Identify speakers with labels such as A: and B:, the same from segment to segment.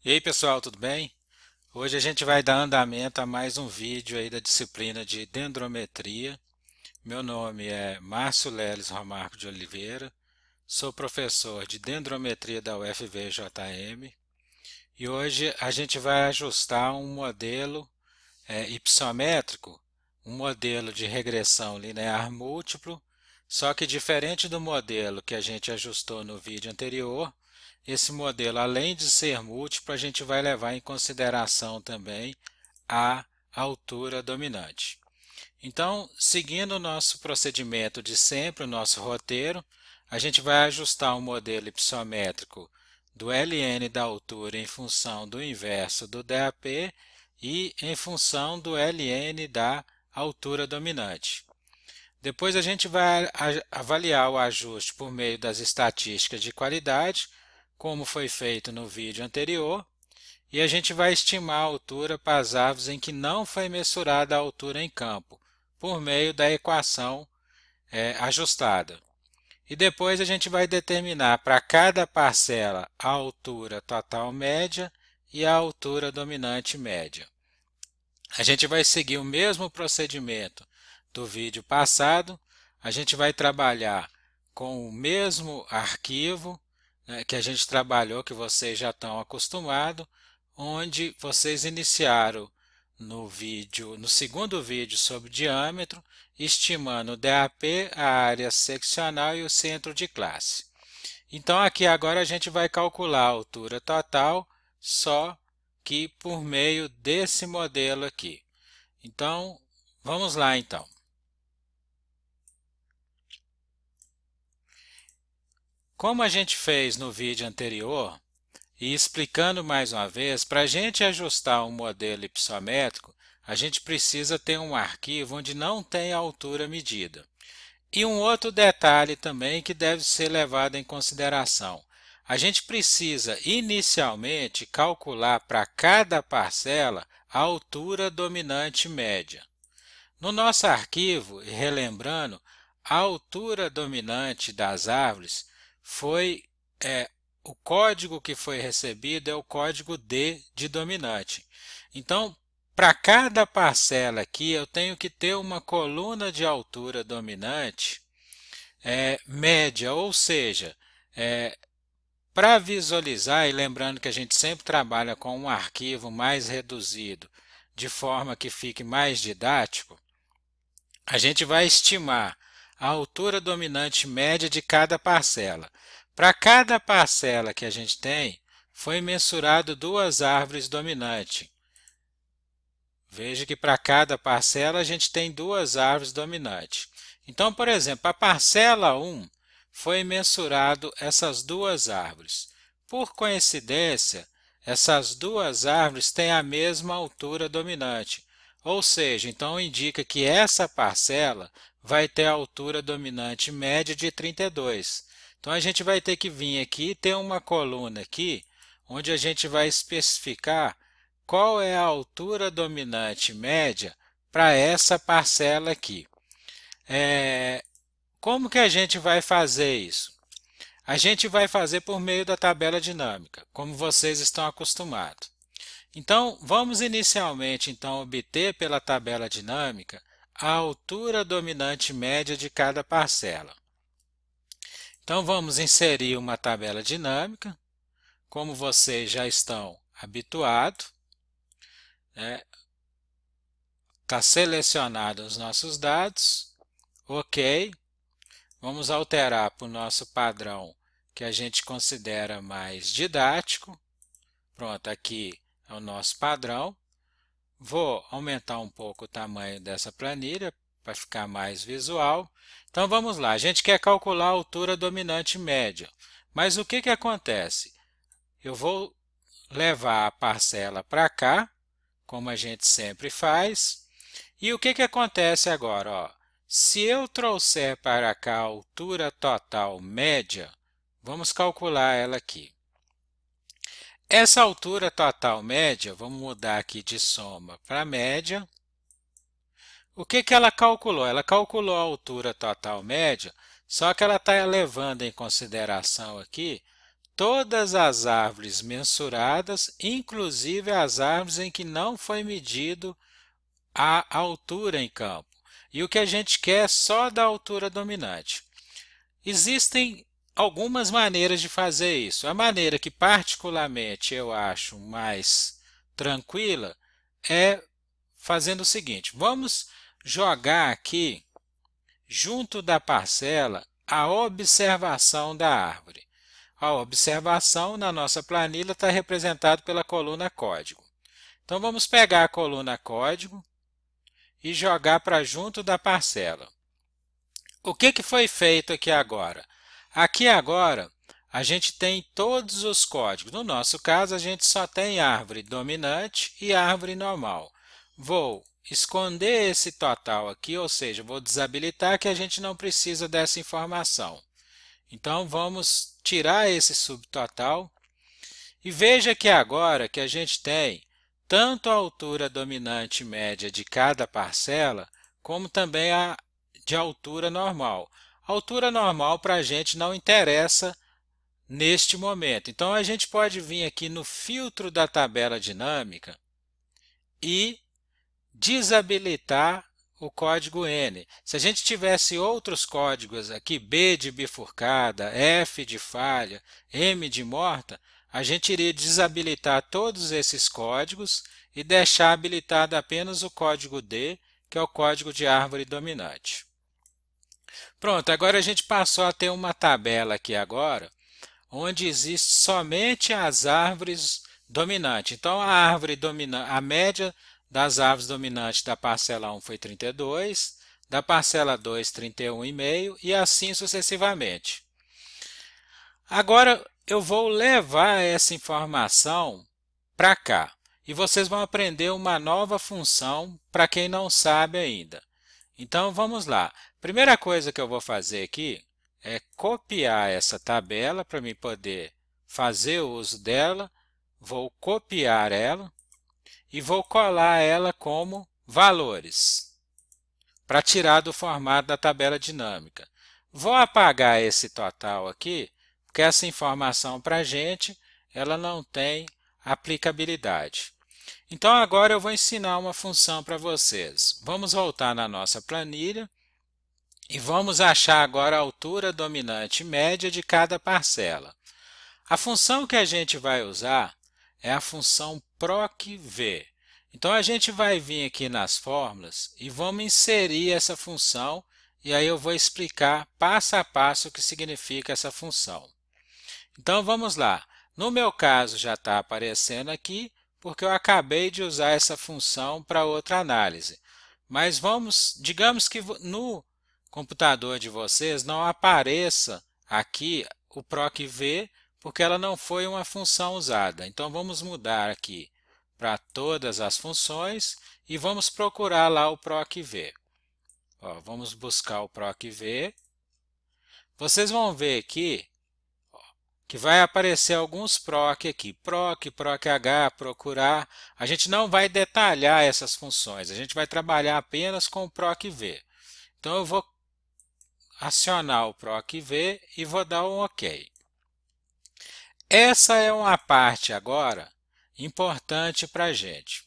A: E aí pessoal, tudo bem? Hoje a gente vai dar andamento a mais um vídeo aí da disciplina de dendrometria. Meu nome é Márcio Leles Romarco de Oliveira, sou professor de dendrometria da UFVJM e hoje a gente vai ajustar um modelo ipsométrico, um modelo de regressão linear múltiplo, só que diferente do modelo que a gente ajustou no vídeo anterior, esse modelo, além de ser múltiplo, a gente vai levar em consideração também a altura dominante. Então, seguindo o nosso procedimento de sempre, o nosso roteiro, a gente vai ajustar um modelo ipsométrico do ln da altura em função do inverso do DAP e em função do ln da altura dominante. Depois a gente vai avaliar o ajuste por meio das estatísticas de qualidade, como foi feito no vídeo anterior, e a gente vai estimar a altura para as árvores em que não foi mensurada a altura em campo, por meio da equação ajustada. E depois a gente vai determinar para cada parcela a altura total média e a altura dominante média. A gente vai seguir o mesmo procedimento do vídeo passado, a gente vai trabalhar com o mesmo arquivo, né, que a gente trabalhou, que vocês já estão acostumados, onde vocês iniciaram no segundo vídeo sobre diâmetro, estimando o DAP, a área seccional e o centro de classe. Então aqui agora a gente vai calcular a altura total, só que por meio desse modelo aqui. Então, vamos lá então. Como a gente fez no vídeo anterior, e explicando mais uma vez, para a gente ajustar um modelo ipsométrico, a gente precisa ter um arquivo onde não tem a altura medida. E um outro detalhe também que deve ser levado em consideração. A gente precisa inicialmente calcular para cada parcela a altura dominante média. No nosso arquivo, relembrando, a altura dominante das árvores foi o código que foi recebido é o código D de dominante. Então, para cada parcela aqui, eu tenho que ter uma coluna de altura dominante média, ou seja, para visualizar, e lembrando que a gente sempre trabalha com um arquivo mais reduzido, de forma que fique mais didático, a gente vai estimar a altura dominante média de cada parcela. Para cada parcela que a gente tem, foi mensurado duas árvores dominantes. Veja que para cada parcela a gente tem duas árvores dominantes. Então, por exemplo, a parcela 1 foi mensurado essas duas árvores. Por coincidência, essas duas árvores têm a mesma altura dominante. Ou seja, então indica que essa parcela vai ter a altura dominante média de 32. Então a gente vai ter que vir aqui e ter uma coluna aqui, onde a gente vai especificar qual é a altura dominante média para essa parcela aqui. Como que a gente vai fazer isso? A gente vai fazer por meio da tabela dinâmica, como vocês estão acostumados. Então, vamos inicialmente então obter pela tabela dinâmica a altura dominante média de cada parcela. Então, vamos inserir uma tabela dinâmica, como vocês já estão habituados. Está selecionado os nossos dados, ok. Vamos alterar para o nosso padrão que a gente considera mais didático. Pronto, aqui é o nosso padrão. Vou aumentar um pouco o tamanho dessa planilha para ficar mais visual. Então vamos lá, a gente quer calcular a altura dominante média. Mas o que acontece? Eu vou levar a parcela para cá, como a gente sempre faz. E o que acontece agora? Ó, se eu trouxer para cá a altura total média, vamos calcular ela aqui. Essa altura total média, vamos mudar aqui de soma para média. O que ela calculou? Ela calculou a altura total média, só que ela está levando em consideração aqui todas as árvores mensuradas, inclusive as árvores em que não foi medido a altura em campo. E o que a gente quer é só da altura dominante. Existem algumas maneiras de fazer isso. A maneira que particularmente eu acho mais tranquila é fazendo o seguinte: vamos jogar aqui junto da parcela a observação da árvore. A observação na nossa planilha está representada pela coluna código. Então vamos pegar a coluna código e jogar para junto da parcela. O que foi feito aqui agora? Aqui agora a gente tem todos os códigos. No nosso caso, a gente só tem árvore dominante e árvore normal. Vou esconder esse total aqui, ou seja, vou desabilitar que a gente não precisa dessa informação. Então vamos tirar esse subtotal e veja que agora que a gente tem tanto a altura dominante e média de cada parcela, como também a de altura normal. A altura normal para a gente não interessa neste momento. Então a gente pode vir aqui no filtro da tabela dinâmica e desabilitar o código N. Se a gente tivesse outros códigos aqui, B de bifurcada, F de falha, M de morta, a gente iria desabilitar todos esses códigos e deixar habilitado apenas o código D, que é o código de árvore dominante. Pronto, agora a gente passou a ter uma tabela aqui agora, onde existe somente as árvores dominantes. Então a árvore dominante, a média das árvores dominantes da parcela 1 foi 32, da parcela 2 31,5 e assim sucessivamente. Agora eu vou levar essa informação para cá e vocês vão aprender uma nova função para quem não sabe ainda. Então vamos lá. Primeira coisa que eu vou fazer aqui é copiar essa tabela para mim poder fazer o uso dela. Vou copiar ela e vou colar ela como valores para tirar do formato da tabela dinâmica. Vou apagar esse total aqui, porque essa informação para a gente ela não tem aplicabilidade. Então agora eu vou ensinar uma função para vocês. Vamos voltar na nossa planilha e vamos achar agora a altura dominante média de cada parcela. A função que a gente vai usar é a função procv. Então a gente vai vir aqui nas fórmulas e vamos inserir essa função e aí eu vou explicar passo a passo o que significa essa função. Então vamos lá. No meu caso já está aparecendo aqui porque eu acabei de usar essa função para outra análise. Mas digamos que no computador de vocês não apareça aqui o procv, porque ela não foi uma função usada. Então vamos mudar aqui para todas as funções e vamos procurar lá o procv. Ó, vamos buscar o procv. Vocês vão ver aqui que vai aparecer alguns proc aqui, proc, proch, procurar. A gente não vai detalhar essas funções, a gente vai trabalhar apenas com o procv. Então eu vou acionar o procv e vou dar um OK. Essa é uma parte agora importante para a gente.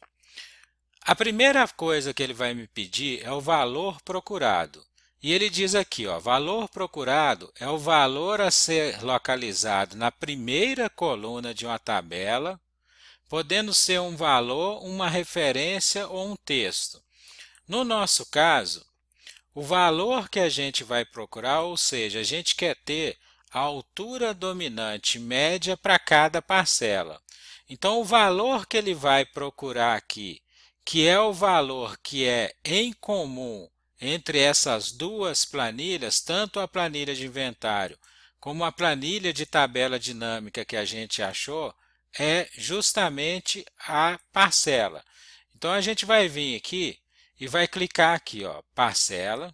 A: A primeira coisa que ele vai me pedir é o valor procurado. E ele diz aqui, ó, valor procurado é o valor a ser localizado na primeira coluna de uma tabela, podendo ser um valor, uma referência ou um texto. No nosso caso, o valor que a gente vai procurar, ou seja, a gente quer ter a altura dominante média para cada parcela. Então, o valor que ele vai procurar aqui, que é o valor que é em comum entre essas duas planilhas, tanto a planilha de inventário como a planilha de tabela dinâmica que a gente achou, é justamente a parcela. Então a gente vai vir aqui e vai clicar aqui, ó, parcela,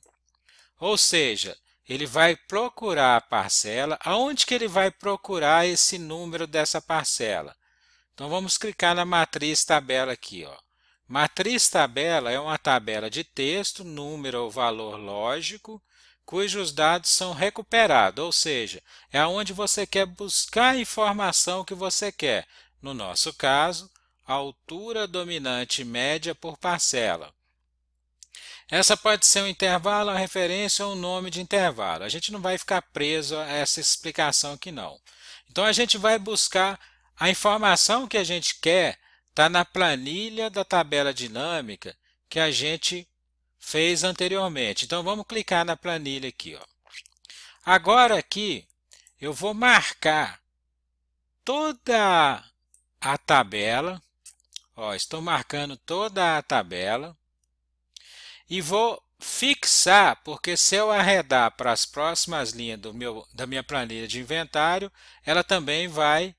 A: ou seja, ele vai procurar a parcela. Aonde que ele vai procurar esse número dessa parcela? Então vamos clicar na matriz tabela aqui, ó. Matriz tabela é uma tabela de texto, número ou valor lógico, cujos dados são recuperados, ou seja, é onde você quer buscar a informação que você quer. No nosso caso, a altura dominante média por parcela. Essa pode ser um intervalo, uma referência ou um nome de intervalo. A gente não vai ficar preso a essa explicação aqui não. Então a gente vai buscar a informação que a gente quer, está na planilha da tabela dinâmica que a gente fez anteriormente. Então vamos clicar na planilha aqui, ó. Agora aqui eu vou marcar toda a tabela, ó, estou marcando toda a tabela e vou fixar, porque se eu arredar para as próximas linhas da minha planilha de inventário, ela também vai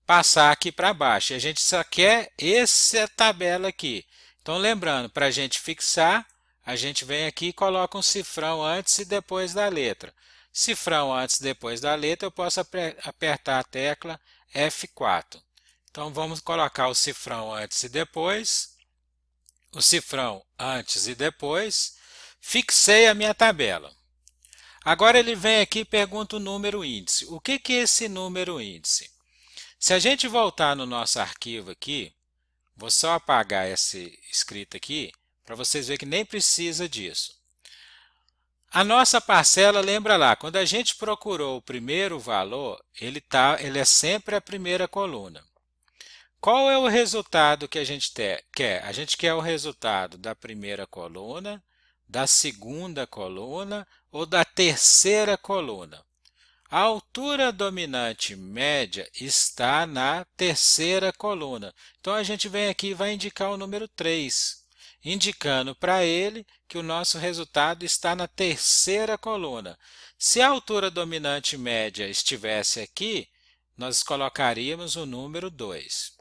A: passar aqui para baixo. A gente só quer essa tabela aqui. Então lembrando, para a gente fixar, a gente vem aqui e coloca um cifrão antes e depois da letra. Cifrão antes e depois da letra, eu posso apertar a tecla F4. Então vamos colocar o cifrão antes e depois, o cifrão antes e depois, fixei a minha tabela. Agora ele vem aqui e pergunta o número índice. O que é esse número índice? Se a gente voltar no nosso arquivo aqui, vou só apagar esse escrito aqui, para vocês verem que nem precisa disso. A nossa parcela, lembra lá, quando a gente procurou o primeiro valor, ele é sempre a primeira coluna. Qual é o resultado que a gente quer? A gente quer o resultado da primeira coluna, da segunda coluna ou da terceira coluna. A altura dominante média está na terceira coluna. Então a gente vem aqui e vai indicar o número 3, indicando para ele que o nosso resultado está na terceira coluna. Se a altura dominante média estivesse aqui, nós colocaríamos o número 2.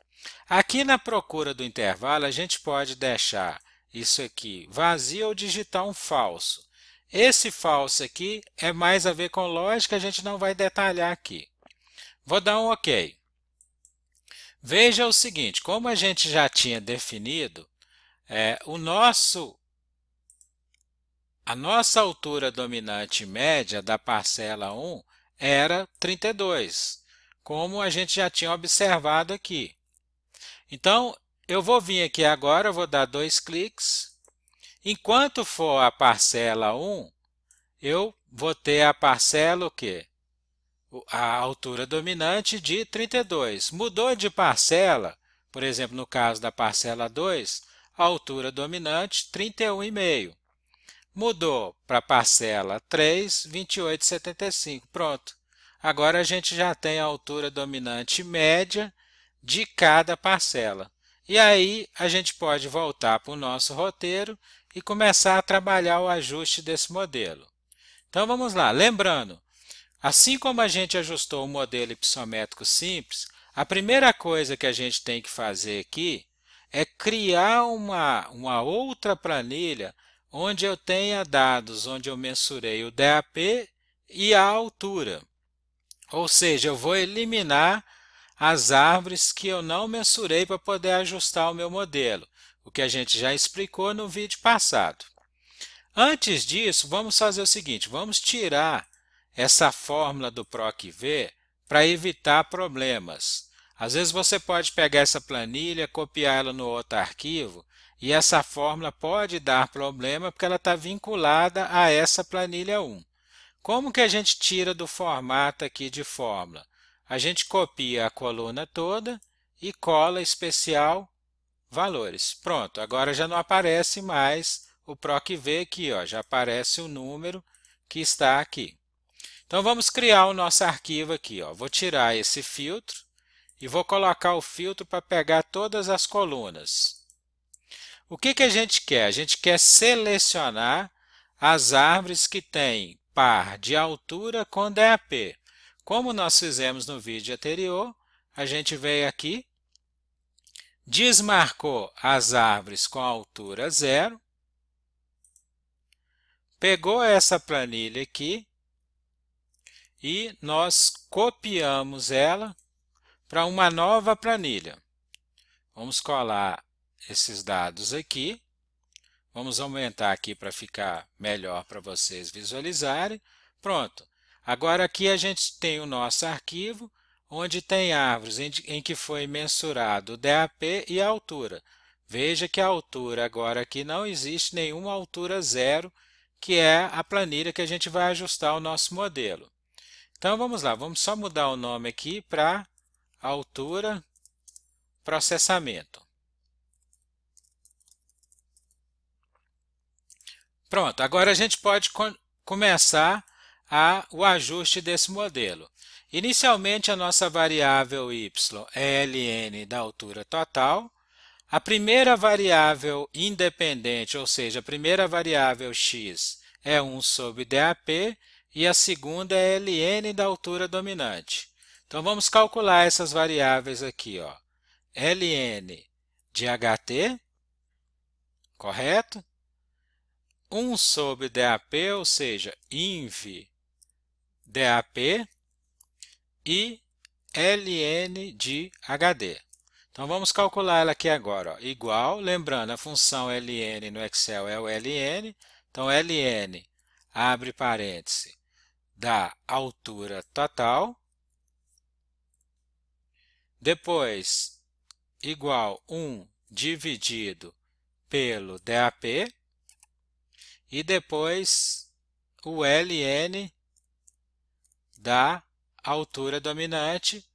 A: Aqui na procura do intervalo, a gente pode deixar isso aqui vazio ou digitar um falso. Esse falso aqui é mais a ver com lógica, a gente não vai detalhar aqui. Vou dar um OK. Veja o seguinte, como a gente já tinha definido, a nossa altura dominante média da parcela 1 era 32, como a gente já tinha observado aqui. Então, eu vou vir aqui agora, vou dar 2 cliques. Enquanto for a parcela 1, eu vou ter a parcela o quê? A altura dominante de 32. Mudou de parcela, por exemplo, no caso da parcela 2, a altura dominante 31,5. Mudou para a parcela 3, 28,75. Pronto. Agora a gente já tem a altura dominante média de cada parcela. E aí a gente pode voltar para o nosso roteiro e começar a trabalhar o ajuste desse modelo. Então vamos lá, lembrando, assim como a gente ajustou o modelo hipossométrico simples, a primeira coisa que a gente tem que fazer aqui é criar uma outra planilha onde eu tenha dados, onde eu mensurei o DAP e a altura. Ou seja, eu vou eliminar as árvores que eu não mensurei para poder ajustar o meu modelo, o que a gente já explicou no vídeo passado. Antes disso, vamos fazer o seguinte, vamos tirar essa fórmula do PROC-V para evitar problemas. Às vezes você pode pegar essa planilha, copiar ela no outro arquivo, e essa fórmula pode dar problema porque ela está vinculada a essa planilha 1. Como que a gente tira do formato aqui de fórmula? A gente copia a coluna toda e cola especial valores. Pronto, agora já não aparece mais o PROC-V aqui, ó, já aparece o número que está aqui. Então vamos criar o nosso arquivo aqui, ó. Vou tirar esse filtro e vou colocar o filtro para pegar todas as colunas. O que a gente quer? A gente quer selecionar as árvores que têm par de altura com DAP. Como nós fizemos no vídeo anterior, a gente veio aqui, desmarcou as árvores com altura 0, pegou essa planilha aqui e nós copiamos ela para uma nova planilha. Vamos colar esses dados aqui, Vamos aumentar aqui para ficar melhor para vocês visualizarem. Pronto. Agora aqui a gente tem o nosso arquivo, onde tem árvores em que foi mensurado o DAP e a altura. Veja que a altura agora aqui não existe nenhuma altura zero, que é a planilha que a gente vai ajustar o nosso modelo. Então vamos lá, vamos só mudar o nome aqui para altura processamento. Pronto, agora a gente pode começar o ajuste desse modelo. Inicialmente a nossa variável y é ln da altura total. A primeira variável independente, ou seja, a primeira variável x é 1 sobre DAP e a segunda é ln da altura dominante. Então vamos calcular essas variáveis aqui, ó. ln de ht, correto? 1 sobre DAP, ou seja, inv DAP e ln de HD. Então vamos calcular ela aqui agora, ó. Igual, lembrando, a função ln no Excel é o ln, então ln, abre parêntese, da altura total, depois igual 1 dividido pelo DAP, e depois o ln da altura dominante,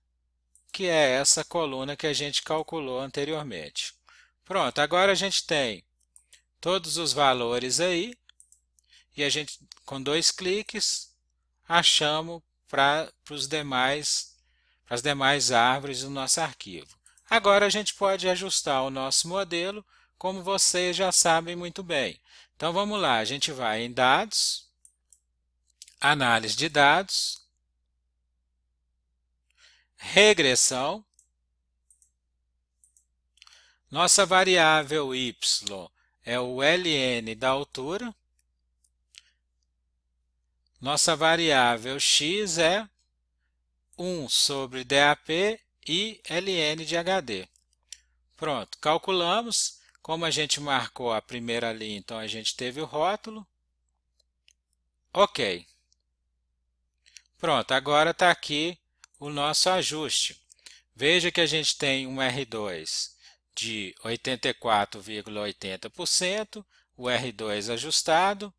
A: que é essa coluna que a gente calculou anteriormente. Pronto, agora a gente tem todos os valores aí, e a gente, com 2 cliques, achamos para as demais árvores do nosso arquivo. Agora a gente pode ajustar o nosso modelo, como vocês já sabem muito bem. Então vamos lá, a gente vai em dados, análise de dados, regressão, nossa variável y é o ln da altura, nossa variável x é 1 sobre DAP e ln de HD. Pronto, calculamos. Como a gente marcou a primeira linha, então a gente teve o rótulo. Ok. Pronto, agora está aqui o nosso ajuste. Veja que a gente tem um R2 de 84,80%, o R2 ajustado.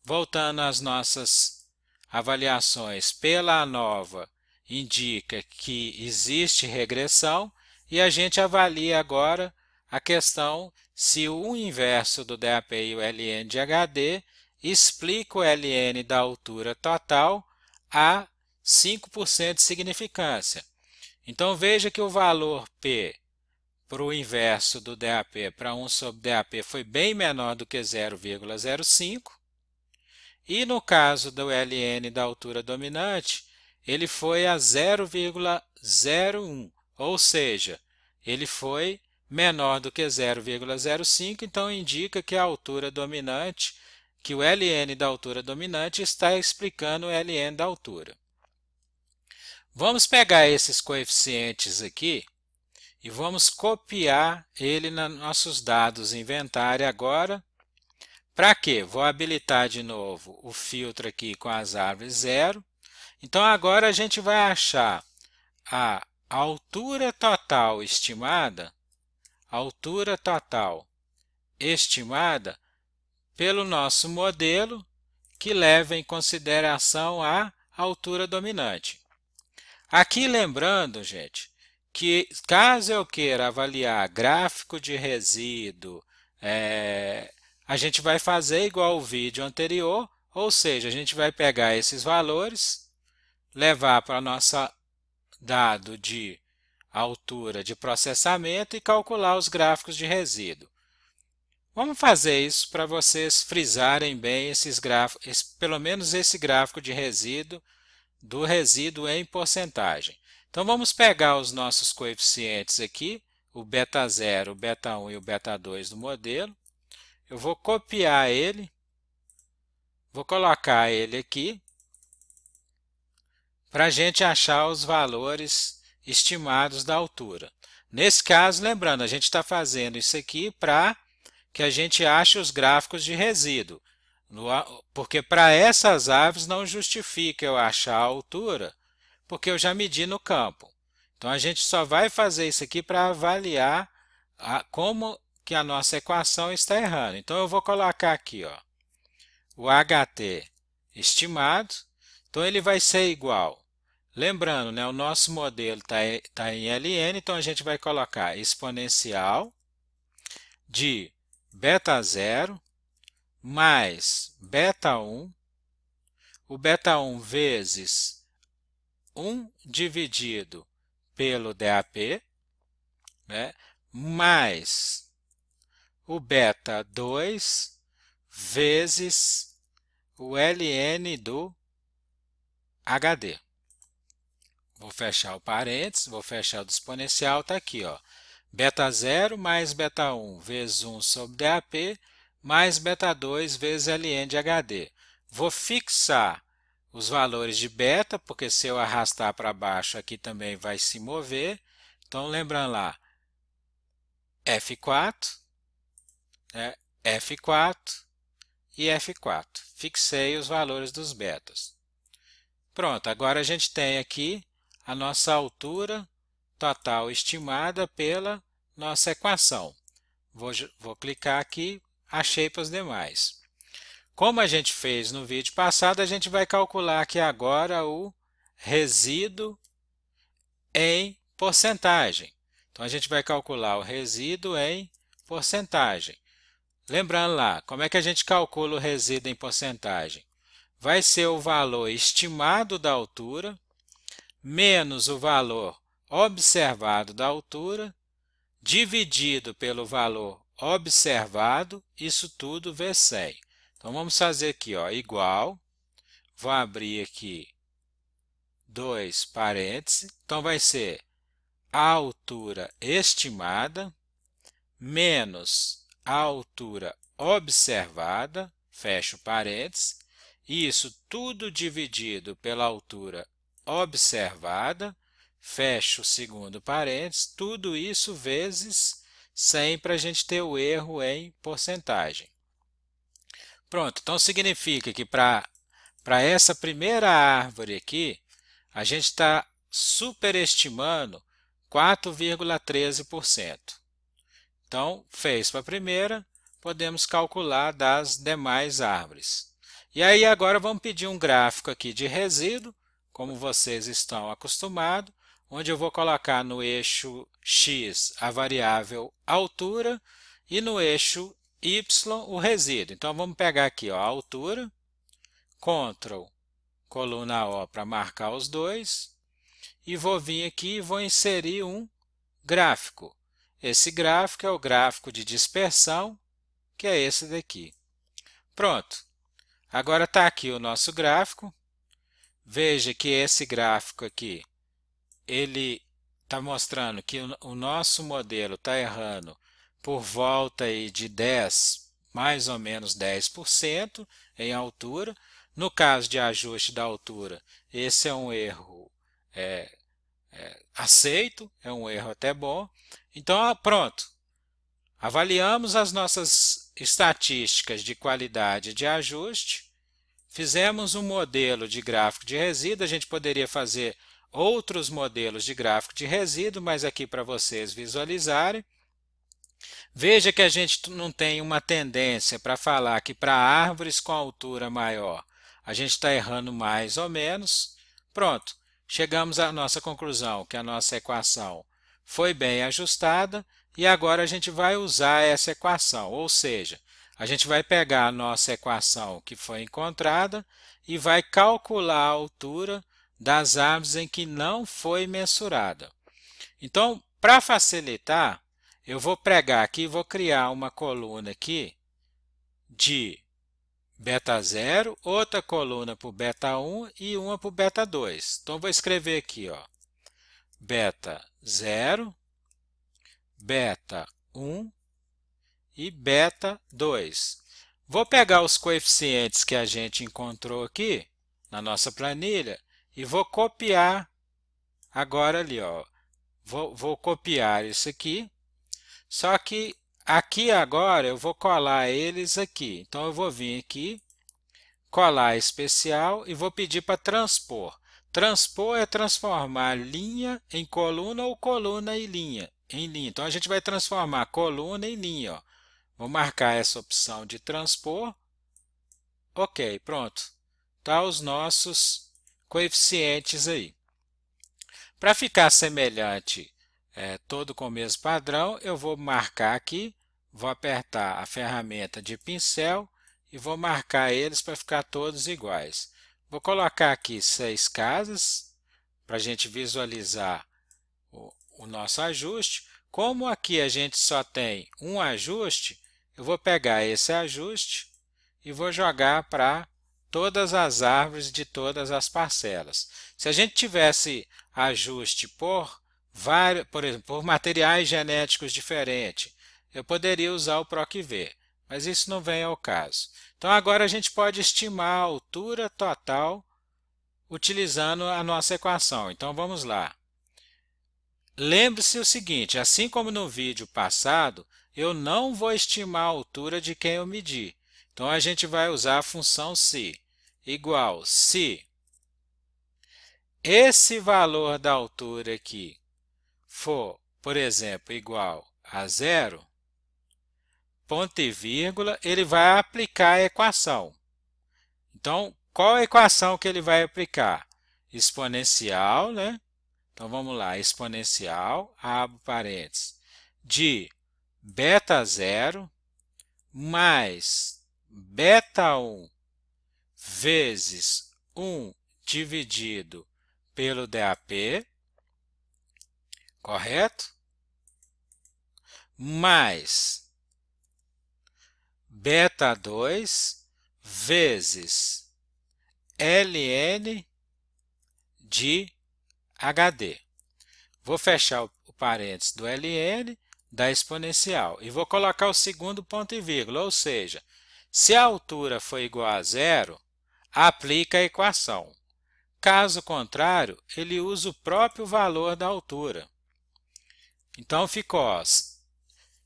A: Voltando às nossas avaliações pela ANOVA, indica que existe regressão e a gente avalia agora a questão se o inverso do DAP e o ln de HD explica o ln da altura total a 5% de significância. Então veja que o valor P para o inverso do DAP para 1 sobre DAP foi bem menor do que 0,05. E no caso do ln da altura dominante, ele foi a 0,01, ou seja, ele foi menor do que 0,05, então indica que a altura dominante, que o ln da altura dominante está explicando o ln da altura. Vamos pegar esses coeficientes aqui e vamos copiar ele nos nossos dados inventário agora. Para quê? Vou habilitar de novo o filtro aqui com as árvores 0. Então agora a gente vai achar a altura total estimada, pelo nosso modelo que leva em consideração a altura dominante. Aqui lembrando, gente, que caso eu queira avaliar gráfico de resíduo, a gente vai fazer igual o vídeo anterior, ou seja, a gente vai pegar esses valores, levar para o nosso dado de altura de processamento e calcular os gráficos de resíduo. Vamos fazer isso para vocês frisarem bem esses gráficos, pelo menos esse gráfico de resíduo, do resíduo em porcentagem. Então vamos pegar os nossos coeficientes aqui, o beta 0, o beta 1 e o beta 2 do modelo. Eu vou copiar ele, vou colocar ele aqui, para a gente achar os valores estimados da altura. Nesse caso, lembrando, a gente está fazendo isso aqui para que a gente ache os gráficos de resíduo. Porque para essas árvores não justifica eu achar a altura, porque eu já medi no campo. Então a gente só vai fazer isso aqui para avaliar como que a nossa equação está errando. Então eu vou colocar aqui, ó, o HT estimado. Então ele vai ser igual. Lembrando, né, o nosso modelo está em ln, então a gente vai colocar exponencial de beta 0 mais beta 1, o beta 1 vezes 1 dividido pelo DAP, né, mais o beta 2 vezes o ln do HD. Vou fechar o parênteses, vou fechar o do exponencial, está aqui, ó. Beta 0 mais beta 1 vezes 1 sobre DAP mais beta 2 vezes ln de HD. Vou fixar os valores de beta, porque se eu arrastar para baixo aqui também vai se mover. Então, lembrando lá, F4, né, F4 e F4. Fixei os valores dos betas. Pronto, agora a gente tem aqui a nossa altura total estimada pela nossa equação. Vou clicar aqui, achei para os demais. Como a gente fez no vídeo passado, a gente vai calcular aqui agora o resíduo em porcentagem. Então, a gente vai calcular o resíduo em porcentagem. Lembrando lá, como é que a gente calcula o resíduo em porcentagem? Vai ser o valor estimado da altura menos o valor observado da altura dividido pelo valor observado, isso tudo vezes 100. Então, vamos fazer aqui, ó, igual, vou abrir aqui dois parênteses, então vai ser a altura estimada menos a altura observada, fecho parênteses, isso tudo dividido pela altura observada, fecho o segundo parênteses, tudo isso vezes 100 para a gente ter o erro em porcentagem. Pronto, então significa que para essa primeira árvore aqui, a gente está superestimando 4,13%. Então, fez para a primeira, podemos calcular das demais árvores. E aí agora vamos pedir um gráfico aqui de resíduo, como vocês estão acostumados, onde eu vou colocar no eixo X a variável altura e no eixo Y o resíduo. Então vamos pegar aqui, ó, a altura, Ctrl, coluna O para marcar os dois, e vou vir aqui e vou inserir um gráfico. Esse gráfico é o gráfico de dispersão, que é esse daqui. Pronto. Agora está aqui o nosso gráfico. Veja que esse gráfico aqui, ele está mostrando que o nosso modelo está errando por volta aí de 10, mais ou menos 10% em altura. No caso de ajuste da altura, esse é um erro aceito, é um erro até bom. Então, pronto. Avaliamos as nossas estatísticas de qualidade de ajuste, fizemos um modelo de gráfico de resíduo, a gente poderia fazer outros modelos de gráfico de resíduo, mas aqui para vocês visualizarem. Veja que a gente não tem uma tendência para falar que para árvores com altura maior a gente está errando mais ou menos. Pronto, chegamos à nossa conclusão que a nossa equação foi bem ajustada e agora a gente vai usar essa equação, ou seja, a gente vai pegar a nossa equação que foi encontrada e vai calcular a altura das árvores em que não foi mensurada. Então, para facilitar, eu vou pregar aqui, vou criar uma coluna aqui de beta 0, outra coluna para o beta 1 e uma para o beta 2. Então, vou escrever aqui, ó, beta 0, beta 1 e beta 2. Vou pegar os coeficientes que a gente encontrou aqui na nossa planilha e vou copiar agora ali, ó. Vou copiar isso aqui, só que aqui agora eu vou colar eles aqui. Então eu vou vir aqui, colar especial e vou pedir para transpor. Transpor é transformar linha em coluna ou coluna em linha. Então a gente vai transformar coluna em linha. Ó. Vou marcar essa opção de transpor. Ok, pronto. Tá os nossos coeficientes aí. Para ficar semelhante, todo com o mesmo padrão, eu vou marcar aqui, vou apertar a ferramenta de pincel e vou marcar eles para ficar todos iguais. Vou colocar aqui 6 casas para a gente visualizar o nosso ajuste. Como aqui a gente só tem um ajuste, eu vou pegar esse ajuste e vou jogar para todas as árvores de todas as parcelas. Se a gente tivesse ajuste por exemplo, por materiais genéticos diferentes, eu poderia usar o PROC-V, mas isso não vem ao caso. Então agora a gente pode estimar a altura total utilizando a nossa equação. Então vamos lá. Lembre-se o seguinte, assim como no vídeo passado, eu não vou estimar a altura de quem eu medir. Então a gente vai usar a função se, igual se esse valor da altura aqui for, por exemplo, igual a zero, ponto e vírgula, ele vai aplicar a equação. Então, qual a equação que ele vai aplicar? Exponencial, né? Então, vamos lá, exponencial, abro parênteses, de beta 0 mais beta 1 vezes 1 dividido pelo DAP, correto? Mais beta 2 vezes ln de HD. Vou fechar o parênteses do ln da exponencial e vou colocar o segundo ponto e vírgula, ou seja, se a altura for igual a zero, aplica a equação. Caso contrário, ele usa o próprio valor da altura. Então ficou,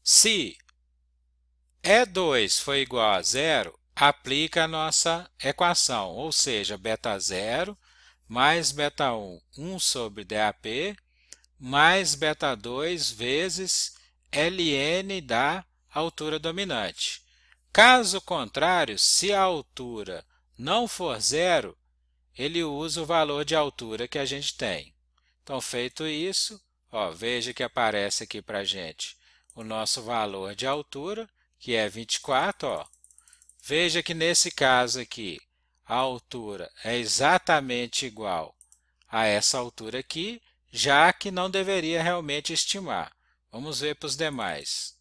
A: se E2 for igual a zero, aplica a nossa equação, ou seja, beta 0 mais beta 1, 1 sobre DAP, mais beta 2 vezes ln da altura dominante. Caso contrário, se a altura não for zero, ele usa o valor de altura que a gente tem. Então, feito isso, ó, veja que aparece aqui para a gente o nosso valor de altura, que é 24. Ó. Veja que nesse caso aqui, a altura é exatamente igual a essa altura aqui, já que não deveria realmente estimar. Vamos ver para os demais.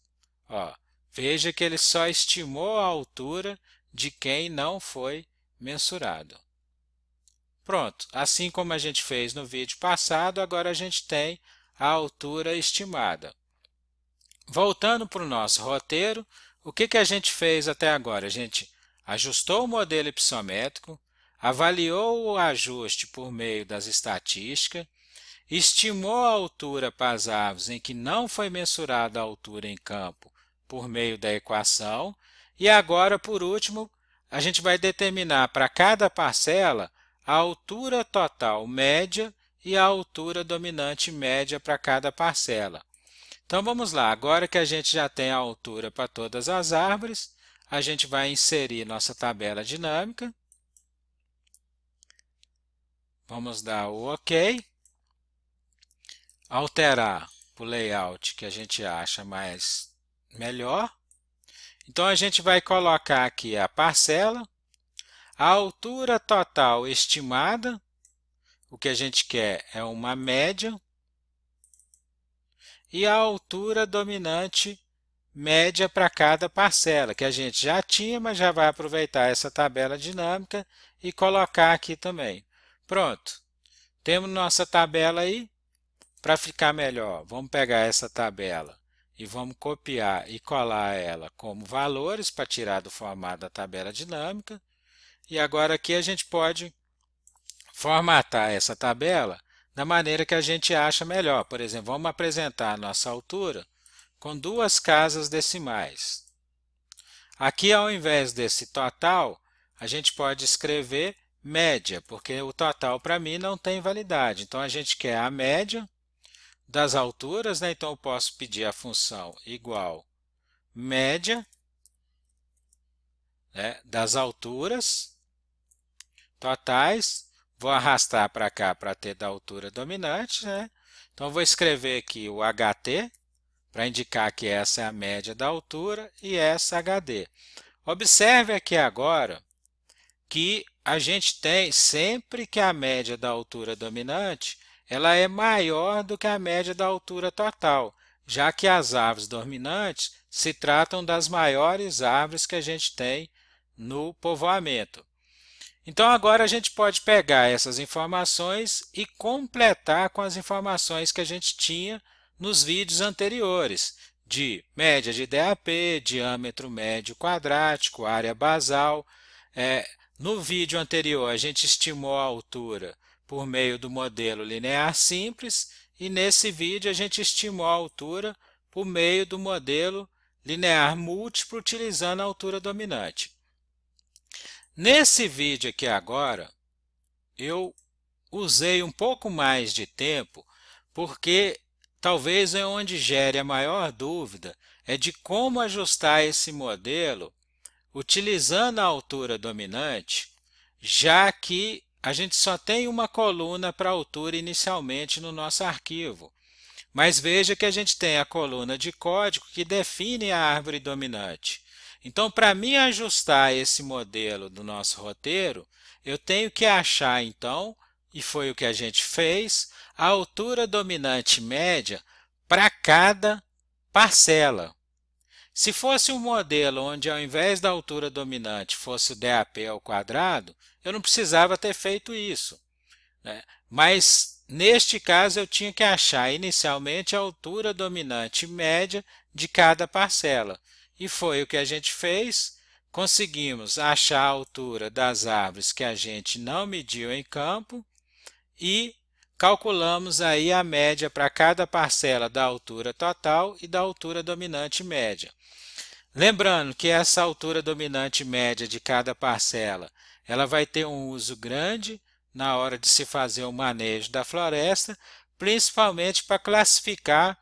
A: Ó, veja que ele só estimou a altura de quem não foi mensurado. Pronto, assim como a gente fez no vídeo passado, agora a gente tem a altura estimada. Voltando para o nosso roteiro, o que a gente fez até agora? A gente ajustou o modelo hipossométrico, avaliou o ajuste por meio das estatísticas, estimou a altura para as árvores em que não foi mensurada a altura em campo por meio da equação e agora, por último, a gente vai determinar para cada parcela a altura total média e a altura dominante média para cada parcela. Então vamos lá, agora que a gente já tem a altura para todas as árvores, a gente vai inserir nossa tabela dinâmica. Vamos dar o OK. Alterar o layout que a gente acha melhor. Então a gente vai colocar aqui a parcela, a altura total estimada, o que a gente quer é uma média, e a altura dominante média para cada parcela, que a gente já tinha, mas já vai aproveitar essa tabela dinâmica e colocar aqui também. Pronto, temos nossa tabela aí. Para ficar melhor, vamos pegar essa tabela e vamos copiar e colar ela como valores para tirar do formato da tabela dinâmica. E agora aqui a gente pode formatar essa tabela da maneira que a gente acha melhor. Por exemplo, vamos apresentar a nossa altura com duas casas decimais. Aqui, ao invés desse total, a gente pode escrever média, porque o total para mim não tem validade. Então, a gente quer a média das alturas, né? Então, eu posso pedir a função igual média, né, das alturas totais. Vou arrastar para cá para ter da altura dominante, né? Então, vou escrever aqui o HT, para indicar que essa é a média da altura e essa HD. Observe aqui agora que a gente tem sempre que a média da altura dominante ela é maior do que a média da altura total, já que as árvores dominantes se tratam das maiores árvores que a gente tem no povoamento. Então agora a gente pode pegar essas informações e completar com as informações que a gente tinha nos vídeos anteriores, de média de DAP, diâmetro médio quadrático, área basal. No vídeo anterior a gente estimou a altura por meio do modelo linear simples e nesse vídeo a gente estimou a altura por meio do modelo linear múltiplo utilizando a altura dominante. Nesse vídeo aqui agora, eu usei um pouco mais de tempo, porque talvez é onde gere a maior dúvida, é de como ajustar esse modelo utilizando a altura dominante, já que a gente só tem uma coluna para altura inicialmente no nosso arquivo. Mas veja que a gente tem a coluna de código que define a árvore dominante. Então, para mim ajustar esse modelo do nosso roteiro, eu tenho que achar, então, e foi o que a gente fez, a altura dominante média para cada parcela. Se fosse um modelo onde ao invés da altura dominante fosse o DAP ao quadrado, eu não precisava ter feito isso, né? Mas neste caso eu tinha que achar inicialmente a altura dominante média de cada parcela. E foi o que a gente fez. Conseguimos achar a altura das árvores que a gente não mediu em campo e calculamos aí a média para cada parcela da altura total e da altura dominante média. Lembrando que essa altura dominante média de cada parcela, ela vai ter um uso grande na hora de se fazer o manejo da floresta, principalmente para classificar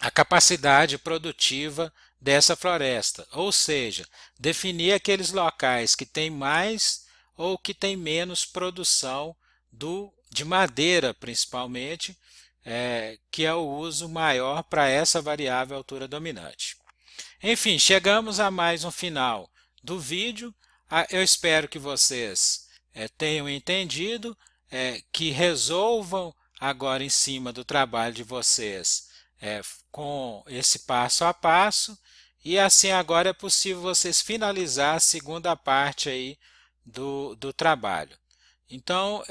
A: a capacidade produtiva dessa floresta, ou seja, definir aqueles locais que têm mais ou que têm menos produção de madeira, principalmente, que é o uso maior para essa variável altura dominante. Enfim, chegamos a mais um final do vídeo. Eu espero que vocês tenham entendido, que resolvam agora em cima do trabalho de vocês com esse passo a passo, e assim agora é possível vocês finalizar a segunda parte aí do trabalho. Então,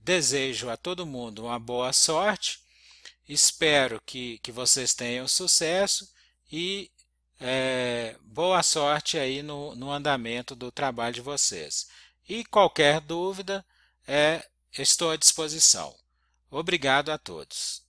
A: desejo a todo mundo uma boa sorte, espero que vocês tenham sucesso e boa sorte aí no andamento do trabalho de vocês. E qualquer dúvida, estou à disposição. Obrigado a todos.